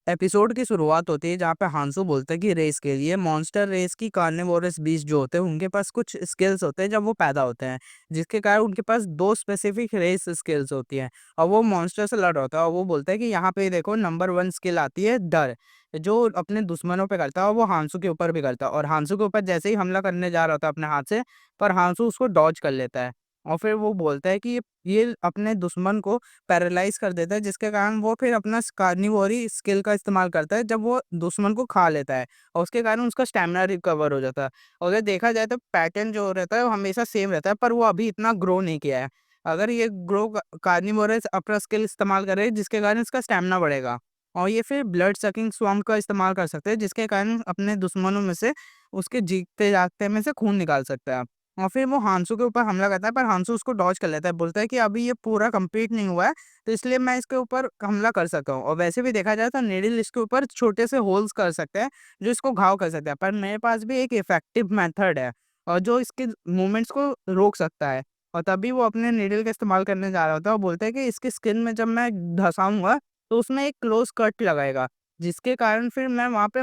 Episode की शुरुआत होती है जहाँ पे हांसू बोलते हैं कि रेस के लिए मॉन्स्टर रेस की कार्निवोरस बीस्ट जो होते हैं उनके पास कुछ स्किल्स होते हैं जब वो पैदा होते हैं, जिसके कारण उनके पास दो स्पेसिफिक रेस स्किल्स होती हैं और वो मॉन्स्टर से लड़ रहा होता है। और वो बोलता है कि यहाँ पे देखो नंबर वन स्किल आती है डर, जो अपने दुश्मनों पे करता है और वो हांसू के ऊपर भी करता है। और हांसू के ऊपर जैसे ही हमला करने जा रहा होता है अपने हाथ से, पर हांसू उसको डॉज कर लेता है। और फिर वो बोलता है कि ये अपने दुश्मन को पैरालाइज़ कर देता है, जिसके कारण वो फिर अपना कार्निवोरी स्किल का इस्तेमाल करता है जब वो दुश्मन को खा लेता है और उसके कारण उसका स्टैमिना रिकवर हो जाता है। और अगर देखा जाए तो पैटर्न जो रहता है वो हमेशा सेम रहता है, पर वो अभी इतना ग्रो नहीं किया है। अगर ये ग्रो कार्निवोरस अपना स्किल इस्तेमाल करे जिसके कारण इसका स्टैमिना बढ़ेगा और ये फिर ब्लड सकिंग स्वार्म का इस्तेमाल कर सकते हैं, जिसके कारण अपने दुश्मनों में से उसके जीते जागते में से खून निकाल सकता है। और फिर वो हांसू के ऊपर हमला करता है, पर हांसू उसको डॉज कर लेता है, बोलता है कि अभी ये पूरा कंप्लीट नहीं हुआ है, तो इसलिए मैं इसके ऊपर हमला कर सकता हूँ। और वैसे भी देखा जाए तो नीडल इसके ऊपर छोटे से होल्स कर सकते हैं, जो इसको घाव कर सकते हैं, पर मेरे पास भी एक इफेक्टिव मेथड है और जो इसके मूवमेंट्स को रोक सकता है। और तभी वो अपने नीडल का इस्तेमाल करने जा रहा होता है और बोलता है कि इसकी स्किन में जब मैं धंसाऊँगा, तो उसमें एक क्लोज़ कट लगाएगा, जिसके कारण फिर मैं वहाँ पे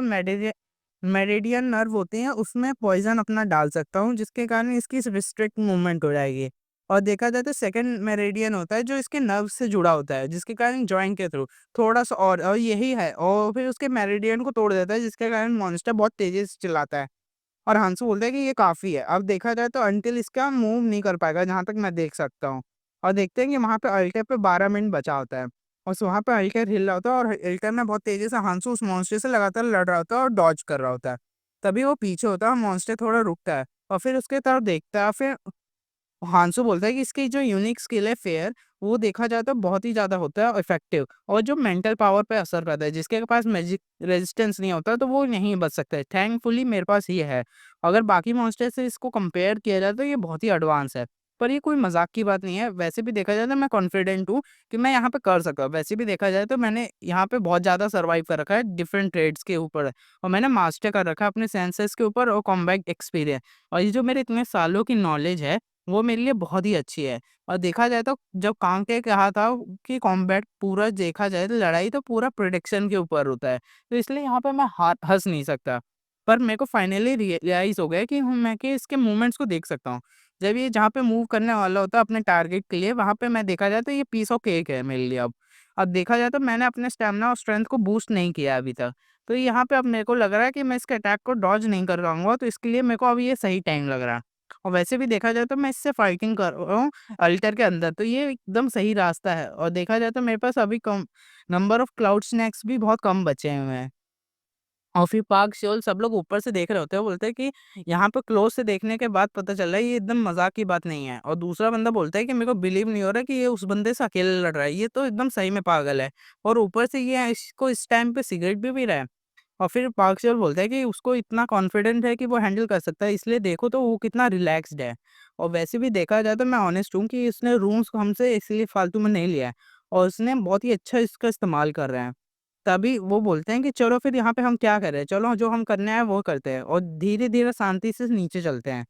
मेरिडियन नर्व होते हैं, उसमें पॉइज़न अपना डाल सकता हूँ, जिसके कारण इसकी रिस्ट्रिक्ट मूवमेंट हो जाएगी। और देखा जाए तो सेकंड मेरिडियन होता है जो इसके नर्व से जुड़ा होता है, जिसके कारण जॉइंट के थ्रू थोड़ा-सा और यही है, और फिर उसके मेरिडियन को तोड़ देता है, जिसके कारण मॉन्स्टर बहुत तेज़ी से चिल्लाता है। और हंसू बोलता है कि ये काफ़ी है। अब देखा जाए तो अंटिल इसका मूव नहीं कर पाएगा जहाँ तक मैं देख सकता हूँ। और देखते हैं कि वहाँ पे अल्टर पे 12 मिनट बचा होता है और वहाँ पे अल्टर हिल रहा होता है और अल्टर में बहुत तेज़ी से हंसू उस मॉन्स्टर से लगातार लड़ रहा होता है और डॉज कर रहा होता है। तभी वो पीछे होता है और मॉन्स्टर थोड़ा रुकता है और फिर उसके तरफ देखता है। फिर हांसू बोलता है कि इसकी जो यूनिक स्किल है फेयर, वो देखा जाए तो बहुत ही ज़्यादा होता है इफेक्टिव और जो मेंटल पावर पे असर करता है। जिसके पास मैजिक रेजिस्टेंस नहीं होता तो वो नहीं बच सकता है। थैंकफुली मेरे पास ये है। अगर बाकी मॉन्स्टर से इसको कंपेयर किया जाए तो ये बहुत ही एडवांस है। पर ये कोई मजाक की बात नहीं है। वैसे भी देखा जाए तो मैं कॉन्फिडेंट हूँ कि मैं यहाँ पे कर सकता। वैसे भी देखा जाए तो मैंने यहाँ पे बहुत ज़्यादा सर्वाइव कर रखा है डिफरेंट ट्रेड्स के ऊपर और मैंने मास्टर कर रखा है अपने सेंसेस के ऊपर और कॉम्बैट एक्सपीरियंस। और ये जो मेरे इतने सालों की नॉलेज है वो मेरे लिए बहुत ही अच्छी है। और देखा जाए तो जब कांके कहा था कि कॉम्बैट पूरा देखा जाए तो लड़ाई तो पूरा प्रिडिक्शन के ऊपर होता है। तो इसलिए यहाँ पे मैं हार हँस नहीं सकता। पर मेरे को फाइनली रियलाइज़ हो गया कि मैं कि इसके मूवमेंट्स को देख सकता हूँ। जब ये जहाँ पे मूव करने वाला होता है अपने टारगेट के लिए, वहाँ पे मैं देखा जाए तो ये पीस ऑफ केक है मेरे लिए अब। अब देखा जाए तो मैंने अपने स्टैमिना और स्ट्रेंथ को बूस्ट नहीं किया है अभी तक। तो यहाँ पे अब मेरे को लग रहा है कि मैं इसके अटैक को डॉज नहीं कर पाऊँगा, तो इसके लिए मेरे को अब ये सही टाइम लग रहा है। और वैसे भी देखा जाए तो मैं इससे फाइटिंग कर रहा हूँ अल्टर के अंदर, तो ये एकदम सही रास्ता है। और देखा जाए तो मेरे पास अभी कम नंबर ऑफ क्लाउड स्नैक्स भी बहुत कम बचे हुए हैं। और फिर पाक शियोल सब लोग ऊपर से देख रहे होते हैं, बोलते हैं कि यहाँ पे क्लोज से देखने के बाद पता चल रहा है ये एकदम मजाक की बात नहीं है। और दूसरा बंदा बोलता है कि मेरे को बिलीव नहीं हो रहा कि ये उस बंदे से अकेले लड़ रहा है, ये तो एकदम सही में पागल है। और ऊपर से ये इसको इस टाइम पे सिगरेट भी पी रहा है। और फिर पार्क सियोल बोलता है कि उसको इतना कॉन्फिडेंट है कि वो हैंडल कर सकता है, इसलिए देखो तो वो कितना रिलैक्स्ड है। और वैसे भी देखा जाए तो मैं ऑनेस्ट हूँ कि इसने रूम्स को हमसे इसलिए फालतू में नहीं लिया है और उसने बहुत ही अच्छा इसका इस्तेमाल कर रहे हैं। तभी वो बोलते हैं कि चलो फिर यहाँ पे हम क्या कर रहे हैं, चलो जो हम करने आए वो करते हैं और धीरे-धीरे शांति से नीचे चलते हैं।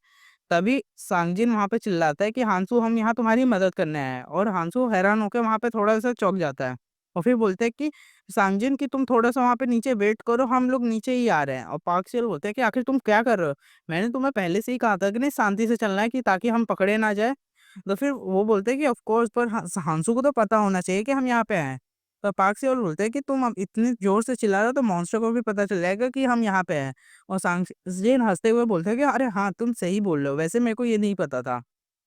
तभी सांगजिन वहाँ पे चिल्लाता है कि हांसू हम यहाँ तुम्हारी मदद करने आए हैं। और हांसू हैरान होकर वहाँ पे थोड़ा-सा चौंक जाता है और फिर बोलते हैं कि सांगजिन कि तुम थोड़ा-सा वहाँ पे नीचे वेट करो, हम लोग नीचे ही आ रहे हैं। और पार्क सेल बोलते हैं कि आखिर तुम क्या कर रहे हो? मैंने तुम्हें पहले से ही कहा था कि नहीं शांति से चलना है कि ताकि हम पकड़े ना जाए। तो फिर वो बोलते हैं कि ऑफ कोर्स पर हांसू को तो पता होना चाहिए कि हम यहाँ पे आए हैं। तो पार्क सेल बोलते हैं कि तुम अब इतनी ज़ोर से चिल्ला रहे हो तो मॉन्स्टर को भी पता चल जाएगा कि हम यहाँ पे हैं। और सांगजिन हँसते हुए बोलते हैं कि अरे हाँ, तुम सही बोल रहे हो, वैसे मेरे को ये नहीं पता था।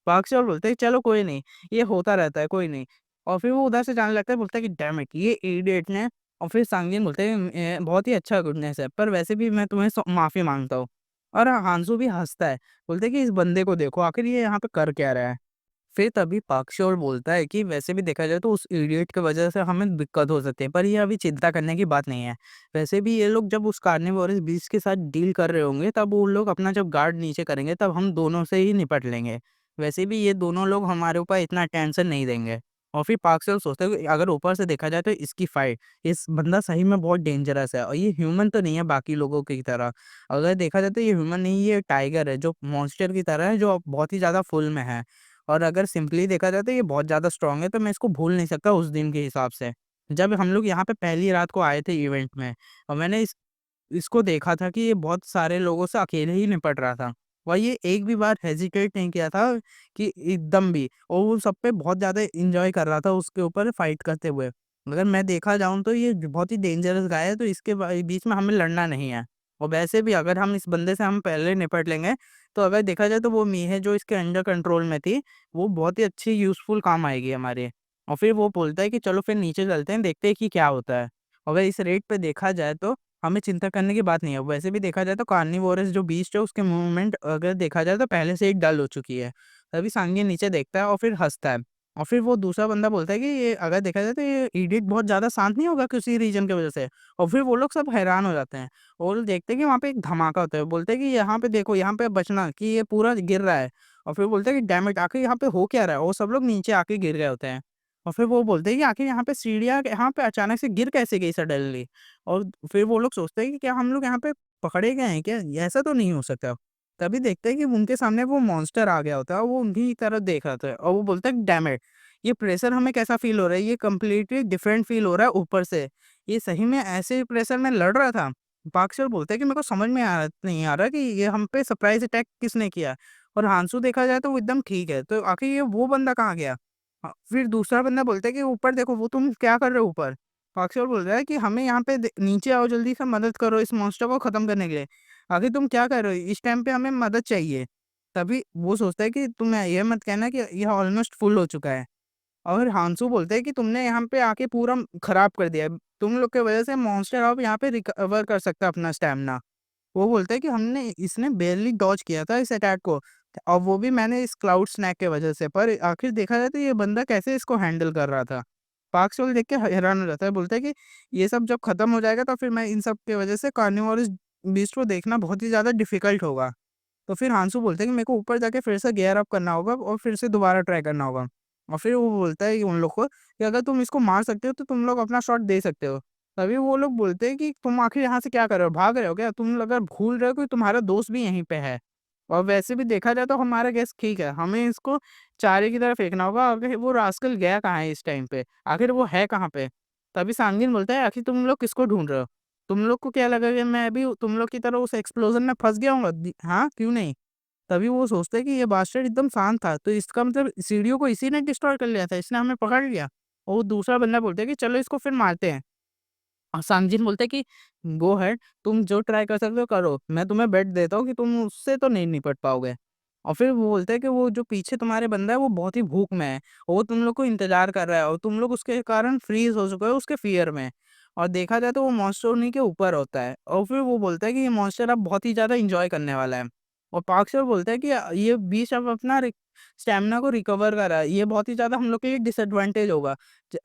पार्क सेल बोलते हैं चलो कोई नहीं, ये होता रहता है, कोई नहीं। और फिर वो उधर से जाने लगता है, बोलता है कि डैम इट! ये इडियट ने। और फिर सांगिन बोलते हैं बहुत ही अच्छा गुडनेस है, पर वैसे भी मैं तुम्हें माफ़ी माँगता हूँ। और हांसू भी हँसता है, बोलते हैं कि इस बंदे को देखो, आखिर ये यहाँ पे कर क्या रहा है? फिर तभी पाकशोर बोलता है कि वैसे भी देखा जाए तो उस इडियट की वजह से हमें दिक्कत हो सकती है, पर ये अभी चिंता करने की बात नहीं है। वैसे भी ये लोग जब उस कार्निवोरस बीस्ट के साथ डील कर रहे होंगे, तब वो लोग अपना जब गार्ड नीचे करेंगे, तब हम दोनों से ही निपट लेंगे। वैसे भी ये दोनों लोग हमारे ऊपर इतना टेंशन नहीं देंगे। और फिर पाकशोर सोचते हैं कि अगर ऊपर से देखा जाए तो इसकी फाइट, इस बंदा सही में बहुत डेंजरस है और ये ह्यूमन तो नहीं है बाकी लोगों की तरह। अगर देखा जाए तो ये ह्यूमन नहीं, ये टाइगर है जो मॉन्स्टर की तरह है, जो बहुत ही ज़्यादा फुल में है। और अगर सिंपली देखा जाए तो ये बहुत ज़्यादा स्ट्रॉन्ग है, तो मैं इसको भूल नहीं सकता उस दिन के हिसाब से। जब हम लोग यहाँ पे पहली रात को आए थे इवेंट में, और मैंने इसको देखा था कि ये बहुत सारे लोगों से अकेले ही निपट रहा था, और ये एक भी बार हेजिटेट नहीं किया था कि एकदम भी, और वो सब पे बहुत ज़्यादा एंजॉय कर रहा था उसके ऊपर फाइट करते हुए। अगर मैं देखा जाऊँ तो ये बहुत ही डेंजरस गाय है, तो इसके बीच में हमें लड़ना नहीं है। और वैसे भी अगर हम इस बंदे से हम पहले निपट लेंगे, तो अगर देखा जाए तो वो मीहे जो इसके अंडर कंट्रोल में थी, वो बहुत ही अच्छी यूज़फुल काम आएगी हमारे। और फिर वो बोलता है कि चलो फिर नीचे चलते हैं, देखते हैं कि क्या होता है। अगर इस रेट पे देखा जाए तो हमें चिंता करने की बात नहीं है। वैसे भी देखा जाए तो कार्निवोरस जो बीस्ट है उसके मूवमेंट अगर देखा जाए तो पहले से ही डल हो चुकी है। तभी सांगिन नीचे देखता है और फिर हँसता है। और फिर वो दूसरा बंदा बोलता है कि ये अगर देखा जाए तो ये इडियट बहुत ज़्यादा शांत नहीं होगा किसी रीजन की वज़ह से। और फिर वो लोग सब हैरान हो जाते हैं। वो लोग देखते हैं कि वहाँ पे एक धमाका होता है। बोलते हैं कि यहाँ पे देखो, यहाँ पे बचना कि ये पूरा गिर रहा है। और फिर बोलते हैं कि डैम इट! आखिर यहाँ पे हो क्या रहा है? और सब लोग नीचे आके गिर गए होते हैं। और फिर वो बोलते हैं कि आखिर यहाँ पे सीढ़ियाँ यहाँ पे अचानक से गिर कैसे गई सडनली? और फिर वो लोग सोचते हैं कि क्या हम लोग यहाँ पे पकड़े गए हैं क्या? ये ऐसा तो नहीं हो सकता। तभी देखते हैं कि उनके सामने वो मॉन्स्टर आ गया होता है और वो उन्हीं की तरफ देख रहा था, और वो बोलता है डैम इट! ये प्रेशर हमें कैसा फ़ील हो रहा है? ये कंप्लीटली डिफरेंट फ़ील हो रहा है ऊपर से। ये सही में ऐसे प्रेशर में लड़ रहा था? पार्क बोलता है कि मेरे को समझ में नहीं आ रहा कि ये हम पे सरप्राइज़ अटैक किसने किया? और हांसू देखा जाए तो वो एकदम ठीक है, तो आखिर ये वो बंदा कहाँ गया? फिर दूसरा बंदा बोलता है कि ऊपर देखो, वो तुम क्या कर रहे हो ऊपर? अक्षर बोल रहा है कि हमें यहाँ पे नीचे आओ, जल्दी से मदद करो इस मॉन्स्टर को खत्म करने के लिए। आखिर तुम क्या कर रहे हो? इस टाइम पे हमें मदद चाहिए। तभी वो सोचता है कि तुम ये मत कहना कि यह ऑलमोस्ट फुल हो चुका है। और हांसू बोलते हैं कि तुमने यहाँ पे आके पूरा खराब कर दिया है। तुम लोग की वजह से मॉन्स्टर अब यहाँ पे रिकवर कर सकता है अपना स्टैमिना। वो बोलता है कि हमने इसने बारली डॉज किया था इस अटैक को, और वो भी मैंने इस क्लाउड स्नैक की वजह से। पर आखिर देखा जाए तो ये बंदा कैसे इसको हैंडल कर रहा था। पार्क सोल देख के हैरान हो जाता है, बोलता है कि ये सब जब खत्म हो जाएगा तो फिर मैं इन सब की वजह से कार्निवोरस बीस्ट को देखना बहुत ही ज़्यादा डिफ़िकल्ट होगा। तो फिर हांसू बोलते हैं कि मेरे को ऊपर जाके फिर से गियर अप करना होगा और फिर से दोबारा ट्राई करना होगा। और फिर वो बोलता है कि उन लोग को कि अगर तुम इसको मार सकते हो तो तुम लोग अपना शॉट दे सकते हो। तभी वो लोग बोलते हैं कि तुम आखिर यहाँ से क्या कर रहे हो? भाग रहे हो क्या? तुम अगर भूल रहे हो कि तुम्हारा दोस्त भी यहीं पे है। और वैसे भी देखा जाए तो हमारा गेस ठीक है, हमें इसको चारे की तरफ फेंकना होगा। आखिर वो रास्कल गया कहाँ है इस टाइम पे? आखिर वो है कहाँ पे? तभी सांगिन बोलता है, आखिर तुम लोग किसको ढूँढ रहे हो? तुम लोग को क्या लगा कि मैं भी तुम लोग की तरह उस एक्सप्लोज़न में फँस गया हूँगा? हाँ, क्यों नहीं? तभी वो सोचते हैं कि ये बास्टर्ड एकदम शांत था, तो इसका मतलब सीढ़ियों को इसी ने डिस्ट्रॉय कर लिया था, इसने हमें पकड़ लिया। और वो दूसरा बंदा बोलता है कि चलो इसको फिर मारते हैं। सांजिन बोलता है कि गो अहेड, तुम जो ट्राई कर सकते हो करो। मैं तुम्हें बेट देता हूँ कि तुम उससे तो नहीं निपट पाओगे। और फिर वो बोलता है कि वो जो पीछे तुम्हारे बंदा है वो बहुत ही भूख में है, और वो तुम लोग को इंतज़ार कर रहा है, और तुम लोग उसके कारण फ्रीज़ हो चुके हो उसके फ़ियर में। और देखा जाए तो वो मॉन्स्टर उन्हीं के ऊपर होता है, और फिर वो बोलता है कि ये मॉन्स्टर अब बहुत ही ज़्यादा एन्जॉय करने वाला है। और पार्कस्टर बोलता है कि ये बीस्ट अब अपना स्टैमिना को रिकवर कर रहा है। ये बहुत ही ज़्यादा हम लोग के लिए डिसएडवांटेज होगा।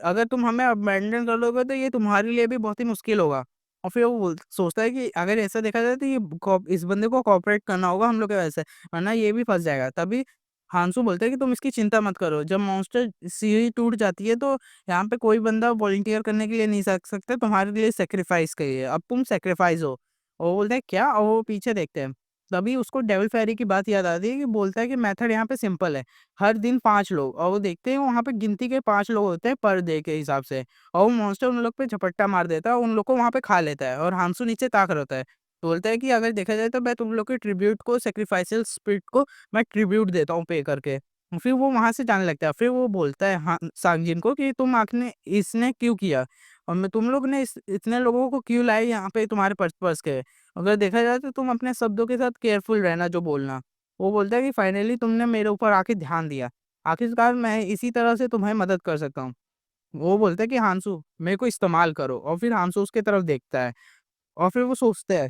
अगर तुम हमें अबैंडन कर दोगे तो ये तुम्हारे लिए भी बहुत ही मुश्किल होगा। और फिर वो सोचता है कि अगर ऐसा देखा जाए तो ये इस बंदे को कोऑपरेट करना होगा हम लोग की वजह से, वरना ये भी फंस जाएगा। तभी हांसू बोलता है कि तुम इसकी चिंता मत करो, जब मॉन्स्टर सीढ़ी टूट जाती है तो यहाँ पे कोई बंदा वॉलंटियर करने के लिए नहीं सकता तुम्हारे लिए सेक्रीफाइस के लिए, अब तुम सेक्रीफाइस हो। और वो बोलता है क्या? और वो पीछे देखते हैं, तभी उसको डेविल फेरी की बात याद आती है कि बोलता है कि मेथड यहाँ पे सिंपल है। हर दिन 5 लोग, और वो देखते हैं वहाँ पे गिनती के 5 लोग होते हैं पर डे के हिसाब से, और वो मॉन्स्टर उन लोग पे झपट्टा मार देता है और उन लोग को वहाँ पे खा लेता है, और हांसू नीचे ताक रहा होता है। तो बोलता है कि अगर देखा जाए तो मैं तुम लोग के ट्रिब्यूट को, सैक्रिफिशियल स्पिरिट को मैं ट्रिब्यूट देता हूँ पे करके। फिर वो वहाँ से जाने लगता है। फिर वो बोलता है हाँ, सांगजिन को कि तुम आखने इसने क्यों किया? और मैं तुम लोग ने इतने लोगों को क्यों लाए यहाँ पे तुम्हारे पर्पस के? अगर देखा जाए तो तुम अपने शब्दों के साथ केयरफुल रहना जो बोलना। वो बोलता है कि फाइनली तुमने मेरे ऊपर आके ध्यान दिया। आखिरकार मैं इसी तरह से तुम्हें मदद कर सकता हूँ। वो बोलता है कि हांसू मेरे को इस्तेमाल करो, और फिर हांसू उसकी तरफ देखता है, और फिर वो सोचता है